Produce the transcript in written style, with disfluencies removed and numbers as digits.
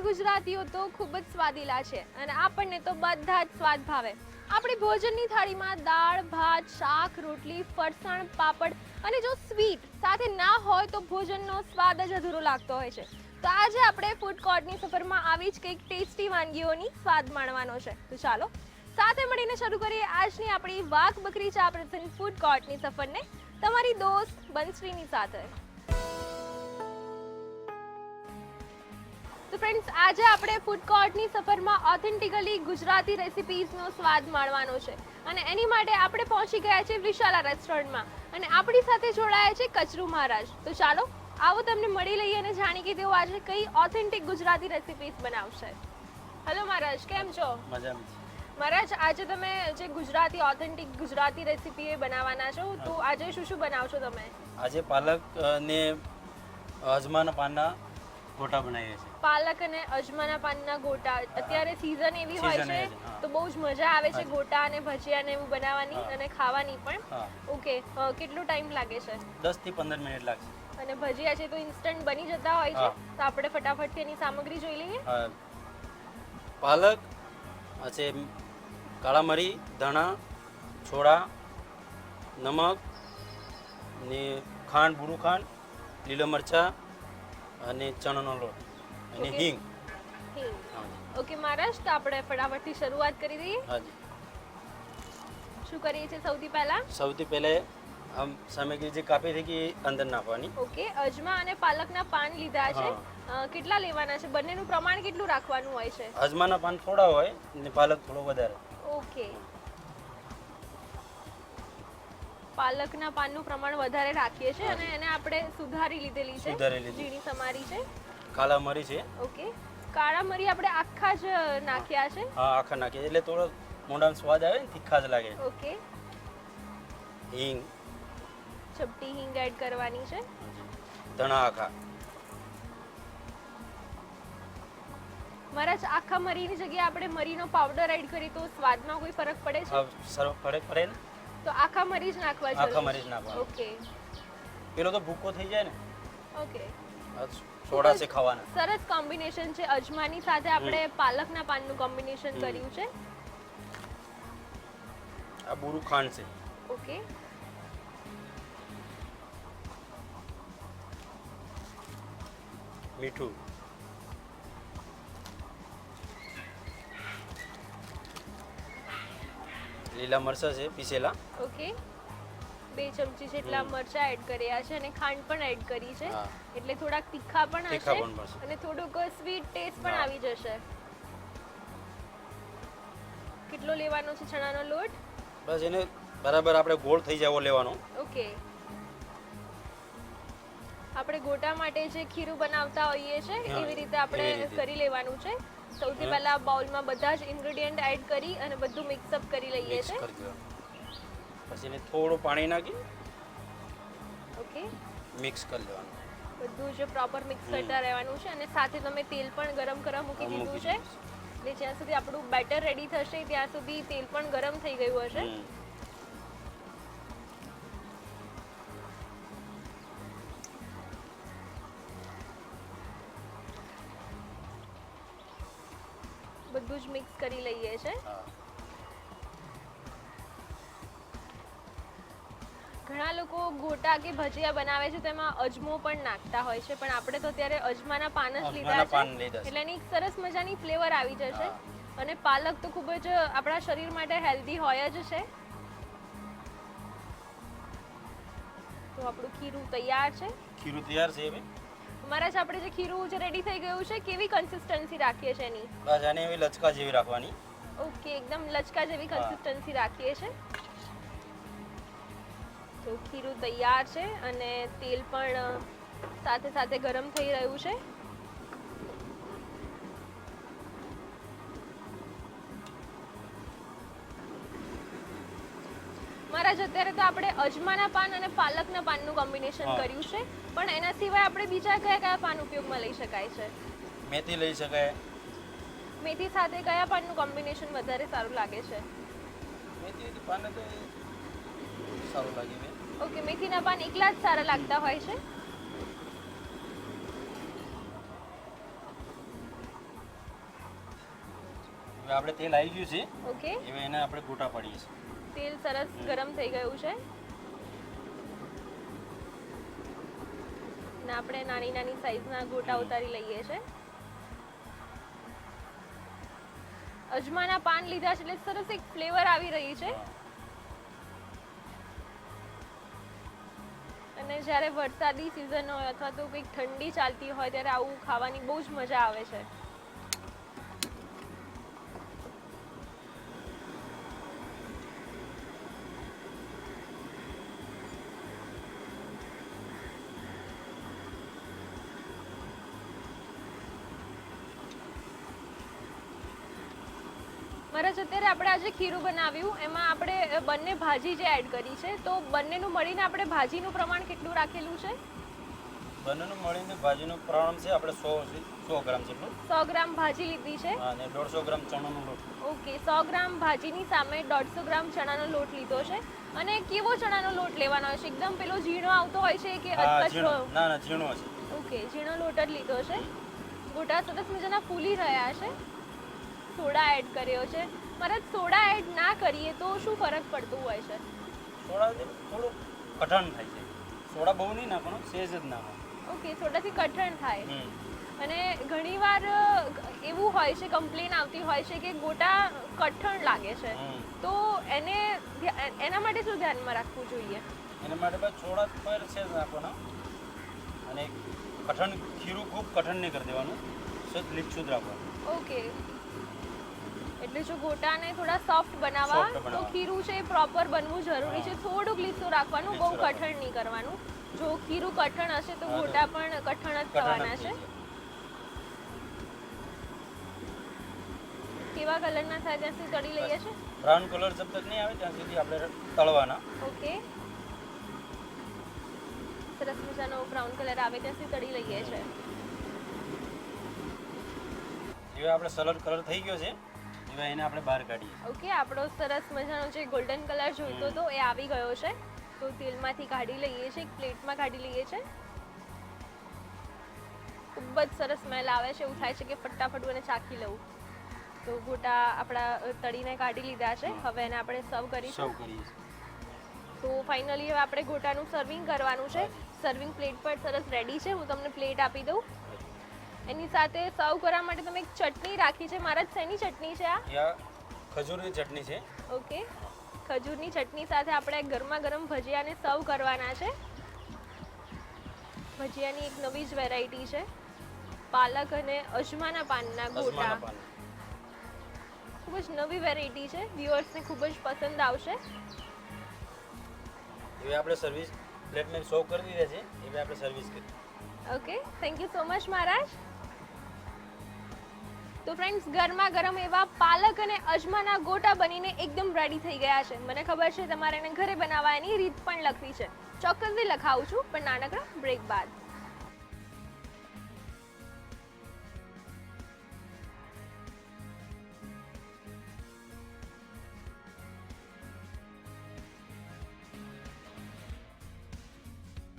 ગુજરાતીઓ તો ખૂબ જ સ્વાદિલા છે અને આપણને તો બધા જ સ્વાદ ભાવે. આપણી ભોજનની થાળીમાં દાળ, ભાત, શાક, રોટલી, ફરસાણ, પાપડ અને જો સ્વીટ સાથે ના હોય તો ભોજનનો સ્વાદ જ અધૂરો લાગતો હોય છે. તો આજે આપણે ફૂડ કોર્ટની સફરમાં આવી જ કંઈક ટેસ્ટી વાનગીઓની સ્વાદ માણવાનો છે. તો ચાલો સાથે મળીને શરૂ કરીએ આજની આપણી વાઘ બકરી ચા પ્રેઝન્ટ ફૂડ કોર્ટની સફરને તમારી દોસ્ત બંશ્રીની સાથે. તો ફ્રેન્ડ્સ, આજે આપણે ફૂડ કોર્ટની સફરમાં ઓથેન્ટિકલી ગુજરાતી રેસિપીઝનો સ્વાદ માણવાનો છે અને એની માટે આપણે પહોંચી ગયા છે વિશાલા રેસ્ટોરન્ટમાં અને આપણી સાથે જોડાયા છે કચરું મહારાજ. તો ચાલો આવો તમને મળી લઈએ અને જાણી કે તેઓ આજે કઈ ઓથેન્ટિક ગુજરાતી રેસિપીઝ બનાવશે. હેલો મહારાજ, કેમ છો? મજામાં. મહારાજ, આજે તમે જે ગુજરાતી ઓથેન્ટિક ગુજરાતી રેસિપી બનાવવાના છો, તો આજે શું શું બનાવશો તમે? આજે પાલક ને અજમાના પાનના ગોટા બનાવીએ છીએ. પાલક અને અજમાના પાનના ગોટા. અત્યારે સીઝન એવી હોય છે તો બહુ જ મજા આવે છે ગોટા અને ભજીયા ને એવું બનાવવાની અને ખાવાની પણ. ઓકે, કેટલો ટાઈમ લાગે છે? 10 થી 15 મિનિટ લાગશે. અને ભજીયા છે તો ઇન્સ્ટન્ટ બની જતા હોય છે, તો આપણે ફટાફટ એની સામગ્રી જોઈ લઈએ. પાલક છે, કાળા મરી, ધાણા, છોડા, નમક ને ખાંડ, બુરું ખાંડ, લીલા મરચા અને ચણાનો લોટ અને હિંગ. ઓકે મહારાજ, તો આપણે ફટાફટથી શરૂઆત કરી દઈએ. હાજી. શું કરીએ છીએ સૌથી પહેલા? સૌથી પહેલે આમ સામગ્રી જે કાપી હતી કે અંદર નાખવાની. ઓકે, અજમા અને પાલકના પાન લીધા છે. કેટલા લેવાના છે? બંનેનું પ્રમાણ કેટલું રાખવાનું હોય છે? અજમાના પાન થોડા હોય ને પાલક થોડો વધારે. ઓકે, પાલકના પાનનું પ્રમાણ વધારે રાખીએ છીએ અને એને આપણે સુધારી લીધેલી છે, ઝીણી સમારી છે. કાળા મરી છે. ઓકે, કાળા મરી આપણે આખા જ નાખ્યા છે? હા, આખા નાખ્યા એટલે થોડો મોઢામાં સ્વાદ આવે ને, તીખાશ લાગે. ઓકે, હિંગ, ચપટી હિંગ એડ કરવાની છે. ધાણા આખા. મહારાજ, આખા મરીની જગ્યાએ આપણે મરીનો પાવડર એડ કરી તો સ્વાદમાં કોઈ ફરક પડે છે? ફરક પડે ને, તો આખા મરી જ નાખવા છે? આખા મરી જ નાખવા. ઓકે, પેલો તો ભૂકો થઈ જાય ને. ઓકે, સોડા છે ખાવાના. સરસ કોમ્બિનેશન છે. અજમાની સાથે આપણે પાલકના પાનનું કોમ્બિનેશન કર્યું છે. આ બુરું ખાંડ છે. ઓકે, મીઠું, લીલા મરચા છે પીસેલા. ઓકે, 2 ચમચી જેટલા મરચા એડ કર્યા છે અને ખાંડ પણ એડ કરી છે, એટલે થોડાક તીખા પણ હશે અને થોડુંક સ્વીટ ટેસ્ટ પણ આવી જશે. કેટલો લેવાનો છે ચણાનો લોટ? બસ એને બરાબર આપણે ગોળ થઈ જાવો લેવાનો. ઓકે, આપણે ગોટા માટે જે ખીરું બનાવતા હોઈએ છે એવી રીતે આપણે કરી લેવાનું છે. સૌથી પહેલા બાઉલમાં બધા જ ઇન્ગ્રેડિયન્ટ એડ કરી અને બધું મિક્સ અપ કરી લઈએ છે. પછી એને થોડું પાણી નાખી ઓકે, મિક્સ કરી લેવાનું. બધું જ પ્રોપર મિક્સ કરતા રહેવાનું છે અને સાથે તમે તેલ પણ ગરમ કરવા મૂકી દીધું છે. એટલે જ્યાં સુધી આપણું બેટર રેડી થશે ત્યાં સુધી તેલ પણ ગરમ થઈ ગયું હશે. બધું જ મિક્સ કરી લઈએ છે. ઘણા લોકો ગોટા કે ભજીયા બનાવે છે તેમાં અજમો પણ નાખતા હોય છે, પણ આપણે તો અત્યારે અજમાના પાન જ લીધા છે એટલે એની સરસ મજાની ફ્લેવર આવી જશે. અને પાલક તો ખૂબ જ આપણા શરીર માટે હેલ્ધી હોય જ છે. તો આપણું ખીરું તૈયાર છે. ખીરું તૈયાર છે હવે. મહારાજ, આપણે જે ખીરું જે રેડી થઈ ગયું છે, કેવી કન્સિસ્ટન્સી રાખીએ છીએ એની? બસ આને એવી લચકા જેવી રાખવાની. ઓકે, એકદમ લચકા જેવી કન્સિસ્ટન્સી રાખીએ છીએ. તો ખીરું તૈયાર છે અને તેલ પણ સાથે સાથે ગરમ થઈ રહ્યું છે. મહારાજ, અત્યારે તો આપણે અજમાના પાન અને પાલકના પાનનું કોમ્બિનેશન કર્યું છે, પણ એના સિવાય આપણે બીજા કયા કયા પાન ઉપયોગમાં લઈ શકાય છે? મેથી લઈ શકાય. મેથી સાથે કયા પાનનું કોમ્બિનેશન વધારે સારું લાગે છે? મેથી પાન તો સારું લાગે. ઓકે, મેથીના પાન એકલા જ સારા લાગતા હોય છે. આપણે તેલ આવી ગયું છે, ઓકે, હવે એને આપણે ગોટા પાડીએ છીએ. તેલ સરસ ગરમ થઈ ગયું છે ને આપણે નાની નાની સાઈઝના ગોટા ઉતારી લઈએ છે. અજમાના પાન લીધા છે એટલે સરસ એક ફ્લેવર આવી રહી છે. અને જ્યારે વરસાદી સિઝન હોય અથવા તો કંઈક ઠંડી ચાલતી હોય ત્યારે આવું ખાવાની બહુ જ મજા આવે છે. મહારાજ, અત્યારે આપણે આજે ખીરું બનાવ્યું એમાં આપણે બંને ભાજી જે એડ કરી છે, તો બંનેનું મળીને આપણે ભાજીનું પ્રમાણ કેટલું રાખેલું છે? બંનેનું મળીને ભાજીનું પ્રમાણ છે આપણે 100 ગ્રામ જેટલું. 100 ગ્રામ ભાજી લીધી છે અને 150 ગ્રામ ચણાનો લોટ. ઓકે, 100 ગ્રામ ભાજીની સામે 150 ગ્રામ ચણાનો લોટ લીધો છે. અને કેવો ચણાનો લોટ લેવાનો હોય છે? એકદમ પેલો ઝીણો આવતો હોય છે કે હા, અધકચરો? ઝીણો. ના ના, ઝીણો છે. ઓકે, ઝીણો લોટ જ લીધો છે. ગોટા સરસ મજાના ફૂલી રહ્યા છે. સોડા એડ કર્યો છે. મહારાજ, સોડા એડ ના કરીએ તો શું ફરક પડતું હોય છે? સોડાથી થોડું કઠણ થાય છે. સોડા બહુ નહીં નાખવાનો, સહેજ જ નાખવાનો. ઓકે, સોડાથી કઠણ થાય. હમ. અને ઘણીવાર એવું હોય છે, કમ્પ્લેન આવતી હોય છે કે ગોટા કઠણ લાગે છે, હમ. તો એના માટે શું ધ્યાનમાં રાખવું જોઈએ? એના માટે બસ સોડા પર સહેજ નાખવાના અને ખીરું ખૂબ કઠણ નહીં કરી દેવાનું, સહેજ લીકશું જ રાખવાનું. ઓકે, એટલે જો ગોટાને થોડા સોફ્ટ બનાવવા તો ખીરું છે એ પ્રોપર બનવું જરૂરી છે. થોડુંક લીસું રાખવાનું, બહુ કઠણ નહીં કરવાનું. જો ખીરું કઠણ હશે તો ગોટા પણ કઠણ જ થવાના છે. કેવા કલરના થાય ત્યાં સુધી તળી લઈએ છે. બ્રાઉન કલર જબ તક નહીં આવે ત્યાં સુધી આપણે તળવાના. ઓકે, સરસ મજાનો બ્રાઉન કલર આવે ત્યાં સુધી તળી લઈએ છે. હવે આપણે સલડ કલર થઈ ગયો છે, હવે એને આપણે બહાર કાઢીએ. ઓકે, આપણો સરસ મજાનો જે ગોલ્ડન કલર જોઈતો હતો એ આવી ગયો છે. તો તેલમાંથી કાઢી લઈએ છે, એક પ્લેટમાં કાઢી લઈએ છે. ખૂબ જ સરસ સ્મેલ આવે છે. એવું થાય છે કે ફટાફટ એને ચાખી લઉં. તો ગોટા આપણા તળીને કાઢી લીધા છે. હવે એને આપણે સર્વ કરીશું. સર્વ કરીએ છીએ. તો ફાઇનલી હવે આપણે ગોટાનું સર્વિંગ કરવાનું છે. સર્વિંગ પ્લેટ પર સરસ રેડી છે. હું તમને પ્લેટ આપી દઉં. એની સાથે સર્વ કરવા માટે તમે એક ચટણી રાખી છે. મહારાજ, શેની ચટણી છે આ? ખજૂરની ચટણી છે. ઓકે, ખજૂરની ચટણી સાથે આપણે ગરમા ગરમ ભજીયાને સર્વ કરવાના છે. ભજીયાની એક નવી જ વેરાયટી છે, પાલક અને અજમાના પાનના ગોટા. અજમાના પાન. ખૂબ જ નવી વેરાયટી છે. વ્યુઅર્સને ખૂબ જ પસંદ આવશે. હવે આપણે સર્વિસ પ્લેટમાં સર્વ કરી દીધા છે. હવે આપણે સર્વિસ કરી. Okay, thank you so much મહારાજ. તો ફ્રેન્ડ્સ, ગરમા ગરમ એવા પાલક અને અજમાના ગોટા બનીને એકદમ રેડી થઈ ગયા છે. મને ખબર છે તમારે એને ઘરે બનાવવાની રીત પણ લખવી છે. ચોક્કસથી લખાવું છું, પણ નાનકડા બ્રેક બાદ.